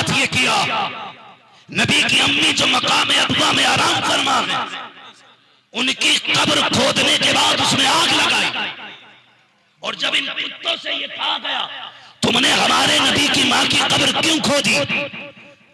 साथ ये किया, नबी की अम्मी जो मकाम अब्बा में आराम फरमा है, उनकी कब्र खोदने के बाद उसमें आग लगाई। और जब इन कुत्तों से ये कहा गया तुमने हमारे नबी की मां की कब्र क्यों खोदी,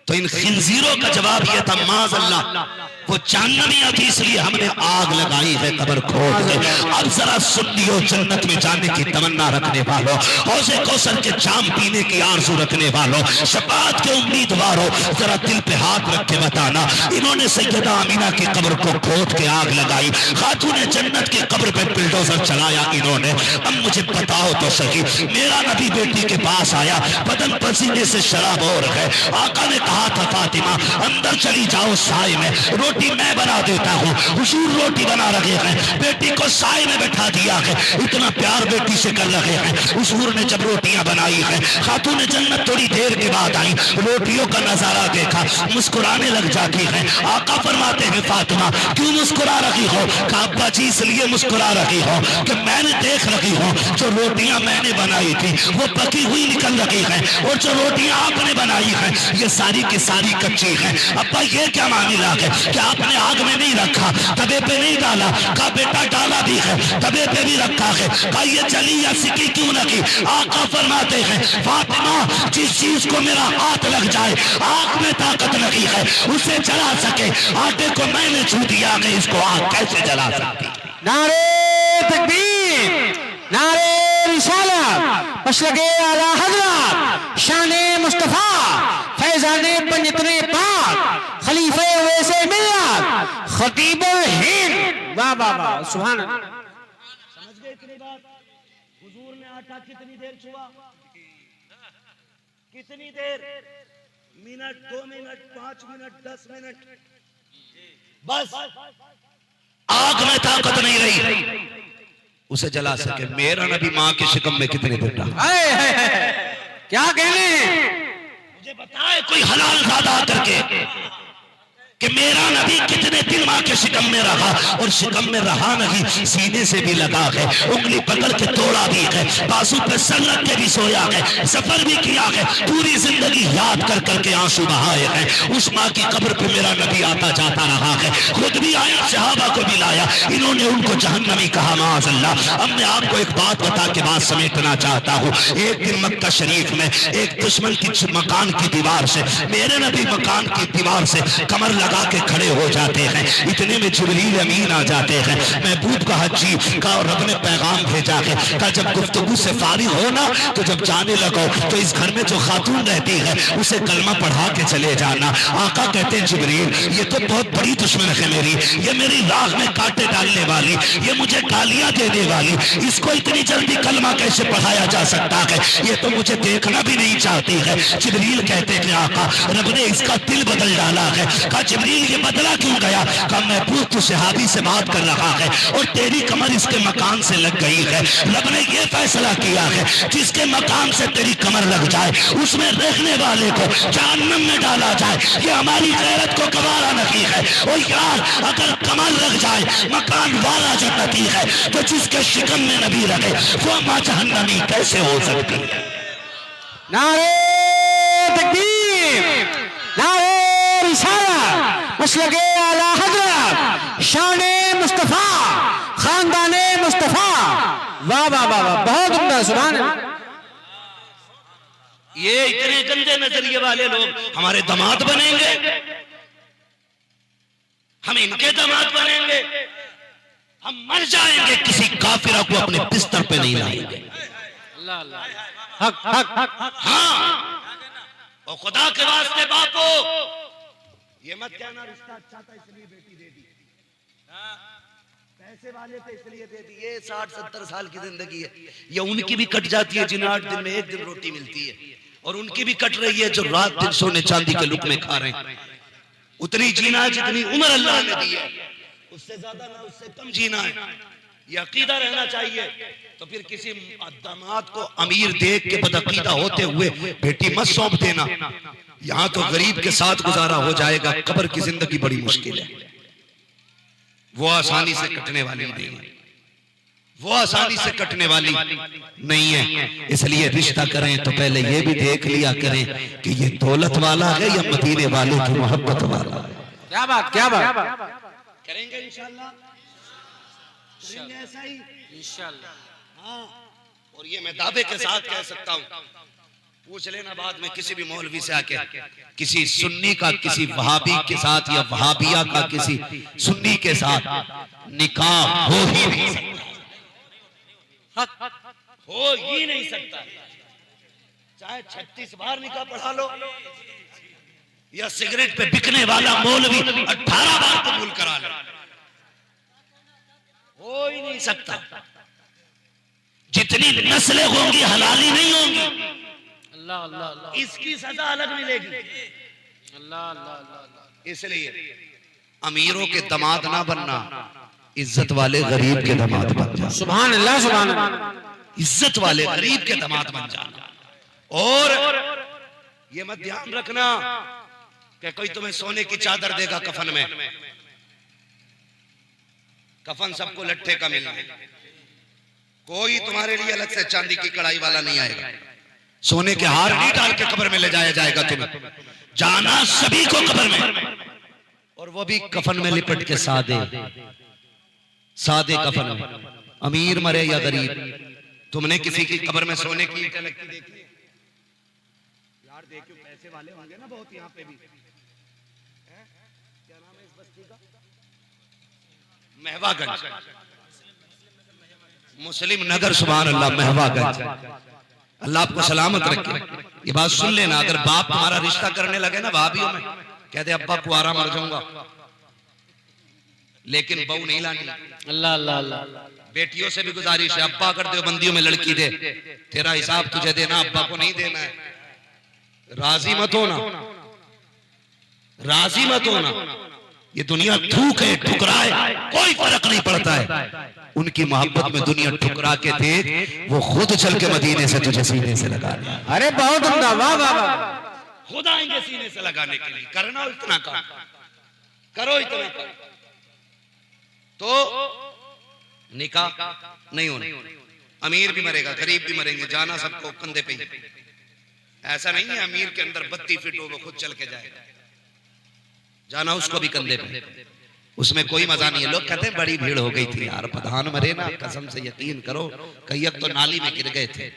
तो इन खिंजीरों का जवाब यह था माज़अल्लाह वो जहन्नमी थी इसलिए हमने आग लगाई है कब्र खोद के। अब जरा सुन लियो, जन्नत में जाने की तमन्ना रखने वालों, हौज़े कौसर के जाम पीने की आरज़ू रखने वालों, शफाअत के उम्मीदवारों, जरा दिल पे हाथ रख के बताना, इन्होंने सैयदा अमीना की कब्र को खोद के आग लगाई, खातूने जन्नत की कब्र पे बुलडोजर चलाया इन्होंने। अब मुझे बताओ तो सही, मेरा नबी बेटी के पास आया, बदन पसीने से शराब हो रहा है, आका ने कहा था फातिमा अंदर चली जाओ साए में, रोटी मैं बना देता हूँ। हुजूर रोटी बना रहे हैं, बेटी को साए में बैठा दिया है, इतना प्यार बेटी से कर रहे हैं। हुजूर ने जब रोटियां बनाई हैं, खातून जन्नत थोड़ी देर के बाद आई, रोटियों का नजारा देखा, मुस्कुराने लग जाती है। आका फरमाते हैं फातिमा क्यों मुस्कुरा रही हो, अब्बा जी इसलिए मुस्कुरा रही हो कि मैंने देख रही हूँ जो रोटियां मैंने बनाई थी वो पकी हुई निकल रही है, और जो रोटियां आपने बनाई है ये सारी की सारी कच्ची है। अब्बा ये क्या मामला है कि आपने आग में नहीं रखा, तवे पे नहीं डाला, का बेटा डाला भी है, तवे पे भी रखा है, का ये जली या सिकी क्यों न की। आका फरमाते हैं फातिमा जिस चीज को मेरा हाथ लग जाए, आग में ताकत लगी है उसे जला सके, आटे को मैंने छू दिया, मैं इसको आग कैसे जला सकती। नारे तकबीर, नारे रिसालत, मसलके आला हज़रत, शाने मुस्तफा, फैजाने पंजतने पाक, खलीफे वैसे मिल्लत, खतीबुल हिंद। वाह वाह वाह, सुभान अल्लाह। समझ गए इतनी बात? हुजूर ने आटा कितनी देर छुआ, कितनी देर, मिनट, 2 मिनट, 5 मिनट, 10 मिनट, बस आग में ताकत नहीं रही उसे जला सके। मेरा नबी मां के शिकम में कितने देर रहा, क्या कहने, मुझे बताए कोई हलाल ज़ादा करके कि मेरा नबी कितने दिन मां के शिकम में रहा, और शिकम में रहा नहीं सीने से भी लगा है, उंगली पकड़ के तोड़ा भी है, बाजू पे सर रख के भी सोया है, सफर भी किया है, पूरी जिंदगी याद कर करके आंसू बहाए हैं। उस मां की कब्र पे मेरा नबी आता जाता रहा है, खुद भी आया, सहाबा को भी लाया, इन्होंने उनको जहन्नमी कहा माज़अल्लाह। अब मैं आपको एक बात बता के बात समेटना चाहता हूँ। एक दिन मक्का शरीफ में एक दुश्मन की मकान की दीवार से मेरे नबी मकान की दीवार से कमर लगा के खड़े हो जाते हैं, इतने में जिब्रील अमीन आ जाते हैं। महबूब का हजी का रब ने पैगाम भेजा है कि जब गुफ्तगू से फारिग हो ना तो जब जाने लगो तो इस घर में जो खातून रहती है उसे कलमा पढ़ा के चले जाना। आका कहते हैं जिब्रील ये तो बहुत बड़ी दुश्मन है मेरी, ये मेरी राह में कांटे डालने वाली, ये मुझे गालियां देने वाली, इसको इतनी जल्दी कलमा कैसे पढ़ाया जा सकता है, ये तो मुझे देखना भी नहीं चाहती है। जिब्रील कहते हैं आका रब ने इसका दिल बदल डाला है। कहा जिब्रील ये बदला क्यों गया, कहा महबूब तू सहाबी से बात कर रहा है और तेरी कमर इसके मकान से लग गई है, रब ने ये फैसला किया है जिसके मकान से तेरी कमर लग जाए उसमें रहने वाले को जहन्नम में डाला जाए, ये हमारी गैरत को गवारा नहीं है। ओ यार अगर कमर लग जाए मकान वाला जन्नती है तो जिसके शिकम में नबी रहे वो मां जहन्नमी कैसे हो सकती है। नारे तकबीर, नारे रिसालत, मसलके आला हज़रत, शाने मुस्तफा, खानदाने मुस्तफा। वाह वाह वाह वाह, बहुत उम्दा, सुभान अल्लाह। ये इतने गंदे नजरिए वाले लोग हमारे दामाद बनेंगे, हम इनके दामाद बनेंगे, हम मर जाएंगे, किसी काफिरा को अपने बिस्तर पे नहीं लाएंगे। हक हक हक, हाँ और खुदा के वास्ते बापो ये मत कहना रिश्ता अच्छा था इसलिए बेटी दे दी, पैसे वाले थे इसलिए दे दी। ये 60-70 साल की जिंदगी है, ये उनकी भी कट जाती है जिन्हें 8 दिन में 1 दिन रोटी मिलती है, और उनकी भी कट रही है जो रात दिन सोने चांदी के लुकमे खा रहे हैं। उतनी जीना है जितनी उम्र अल्लाह ने दी है, उससे ज्यादा ना उससे कम जीना है, ये अकीदा रहना चाहिए। तो फिर किसी दामाद को अमीर देख के बदअकीदा होते हुए बेटी मत सौंप देना, यहां तो गरीब के साथ गुजारा हो जाएगा, कब्र की जिंदगी बड़ी मुश्किल है, वो आसानी से कटने वाली नहीं है। वो आसानी से कटने वाली नहीं है। इसलिए रिश्ता करें तो पहले ये भी देख लिया करें कि ये दौलत वाला है या मदीने वाले की मोहब्बत वाला है। क्या बात, क्या बात। करेंगे इंशाल्लाह, करेंगे ऐसा ही इंशाल्लाह। हाँ, और ये मैं दावे के साथ कह सकता हूँ, पूछ लेना बाद में किसी भी मौलवी से आके, किसी सुन्नी का किसी वहाबी के साथ या वहाबिया का किसी सुन्नी के साथ निकाह हो ही नहीं सकता, हो ही नहीं सकता। चाहे 36 बार निकाह पढ़ा लो या सिगरेट पे बिकने वाला मौलवी 18 बार कबूल करा लो, हो ही नहीं सकता। जितनी नस्लें होंगी हलाली नहीं होंगी। अल्लाह अल्लाह अल्लाह। इसकी सजा अलग मिलेगी। अल्लाह अल्लाह अल्लाह। इसलिए अमीरों के दामाद ना बनना, इज्जत वाले गरीब के दामाद बन जाना। सुभान अल्लाह, सुभान अल्लाह। इज्जत वाले गरीब के दामाद बन जाना। और ये मत ध्यान रखना कि कोई तुम्हें सोने की चादर देगा कफन में। कफन सबको लट्ठे का मिलना है, कोई तुम्हारे लिए अलग से चांदी की कढ़ाई वाला नहीं आएगा। सोने के हार नहीं डाल के कब्र में ले जाया जाएगा तुम्हें, जाना सभी को कब्र में, और वो भी कफन में लिपट के सादे सादे कफन में। अमीर मरे या गरीब, तुमने किसी की कब्र में सोने की ईंटें लगती देखी? यार देखियो, पैसे वाले होंगे ना बहुत यहाँ पे भी। क्या नाम है इस बस्ती का? महवागंज, मुस्लिम नगर। सुभान अल्लाह, महवागंज। अल्लाह आपको सलामत रखे। ये बात सुन लेना, अगर बाप तुम्हारा रिश्ता करने लगे ना भाभीियों में, कहते अब्बा कुआरा मर जाऊंगा, लेकिन बहू नहीं लानी। अल्लाह अल्लाह अल्लाह। बेटियों से भी गुजारिश है, अब्बा कर दो बंदियों में लड़की दे, तेरा हिसाब तुझे देना, अब्बा को नहीं देना है। राजी मत होना, राजी मत होना। ये दुनिया थूक है, ठुकराए, कोई फर्क नहीं पड़ता है। उनकी मोहब्बत में दुनिया ठुकरा के देख, वो खुद चल के मदीने से तुझे सीने से लगा लिया। अरे बहुत उम्दा, वाह वाह वाह। खुद आएंगे सीने से लगाने के लिए। करना इतना काम, करो इतना काम, तो निकाह नहीं होना। अमीर भी मरेगा, गरीब भी मरेंगे, जाना सबको कंधे पे ही। ऐसा नहीं है अमीर के अंदर बत्ती फिट हो वो खुद चल के जाएगा, जाना उसको भी कंधे पे। उसमें कोई मजा नहीं है। लोग कहते हैं बड़ी भीड़ हो गई थी यार, प्रधान मरे ना, कसम से यकीन करो कई तो नाली में गिर गए थे।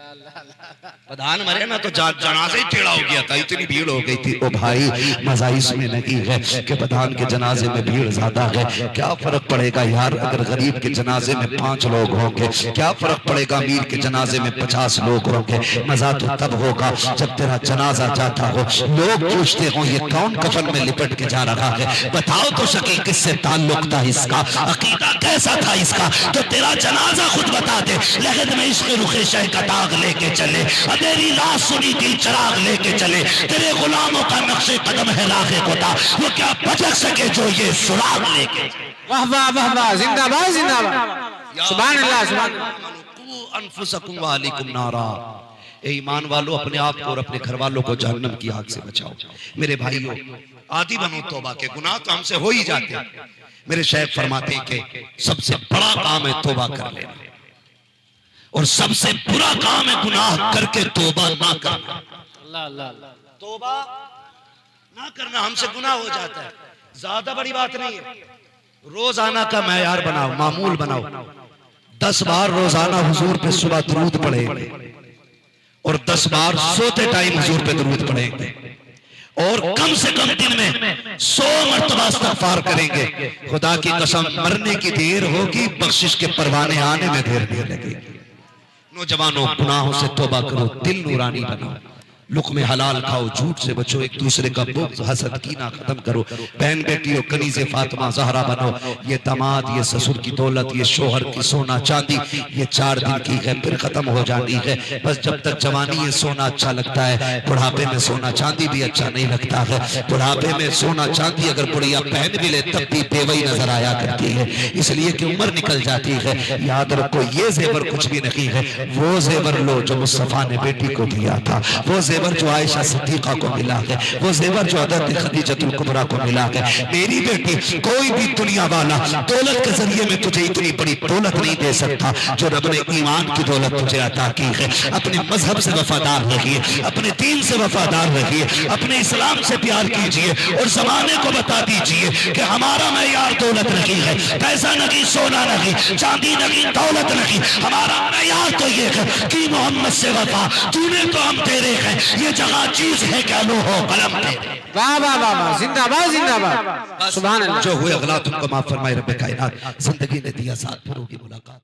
प्रधान मरे ना तो जनाजा ही टेढ़ा हो गया था, इतनी भीड़ हो गई थी। ओ भाई, मजा इसमें नहीं है कि प्रधान के जनाजे में भीड़ ज्यादा है। क्या फर्क पड़ेगा यार अगर गरीब के जनाजे में 5 लोग होंगे, क्या फर्क पड़ेगा अमीर के जनाजे में 50 लोग होंगे। मजा तो तब होगा जब तेरा जनाजा जाता हो, लोग पूछते हो ये कौन कफन में लिपट के जा रहा है, बताओ तो सके किससे ताल्लुक था इसका, अकीदा कैसा था इसका, तो तेरा जनाजा खुद बता दे। लेकिन मैं इसके रुखे शह का दाग लेके चले, अंधेरी लाश सुनी दिल चराग लेके चले, तेरे गुलामों का नक्शे कदम है राखे कोता, वो क्या भटक सके जो ये सुराग लेके। वाह वाह वाह वाह, जिंदाबाद जिंदाबाद। सुभान अल्लाह, सुभान अल्लाह। अनफुसकुम व अहलिकुम नारा। ए ईमान वालों, अपने आप को और अपने घर वालों को जहन्नम की आग से बचाओ। मेरे भाइयों, आदि बनो तौबा के, गुनाह तो हमसे हो ही जाते हैं। मेरे शेख फरमाते हैं कि सबसे बड़ा काम है तौबा कर लेना, और सबसे बुरा काम है गुनाह करके तौबा ना करना। अल्लाह अल्लाह। तौबा ना करना हमसे गुनाह हो जाता है, ज्यादा बड़ी बात नहीं है। रोजाना का मैयार बनाओ, मामूल बनाओ। 10 बार रोजाना हुजूर पे सुबह दरूद पढ़ेंगे, और 10 बार सोते टाइम हुजूर पे दरूद पढ़ेंगे, और कम से कम दिन में 100 मरतबा इस्तिग़फ़ार करेंगे। खुदा की कसम, मरने की देर होगी, बख्शिश के परवाने आने में देर नहीं लगेगी। नौजवानों, गुनाहों से तौबा करो, दिल नूरानी बनाओ, लुक़्मे हलाल खाओ, झूठ से बचो, एक दूसरे का बुग़्ज़ हसद कीना खत्म करो। बहन बेटियों, कनीज़े फातिमा ज़हरा बनो। ये दामाद, ये ससुर की दौलत, ये शोहर की सोना चांदी, ये 4 दिन की है, फिर खत्म हो जानी है। बस जब तक जवानी है सोना अच्छा लगता है, बुढ़ापे में सोना चांदी भी अच्छा नहीं लगता है। बुढ़ापे में सोना चांदी अगर बुढ़िया पहन भी ले तब भी बेवई नजर आया करती है, इसलिए कि उम्र निकल जाती है। याद रखो, ये जेवर कुछ भी नहीं है, वो जेवर लो जो मुस्तफ़ा ने बेटी को दिया था, वो जेवर जो आयशा सिद्दीका को मिला है, वो जेवर जो हज़रत खदीजतुल कुबरा को मिला है। मेरी बेटी, कोई भी दुनिया वाला दौलत के जरिए में तुझे इतनी बड़ी दौलत नहीं दे सकता जो रब ने ईमान की दौलत तुझे अता की है। अपने मजहब से वफादार रहिए, अपने दीन से वफादार रहिए, अपने इस्लाम से प्यार कीजिए और जमाने को बता दीजिए कि हमारा मेयार दौलत नहीं है, पैसा नहीं, सोना नहीं, चांदी नहीं, दौलत नहीं, हमारा मेयार तो ये है कि मोहम्मद से वफा। तूने तो हम तेरे हैं, ये जगह चीज है क्या लो हो कलम तेरे। वाह वाह वाह वाह, जिंदाबाद जिंदाबाद, सुभान अल्लाह। जो हुए अगला तुमको माफ फरमाए रब्बे कायनात। जिंदगी ने दिया साथ, फिर होगी मुलाकात।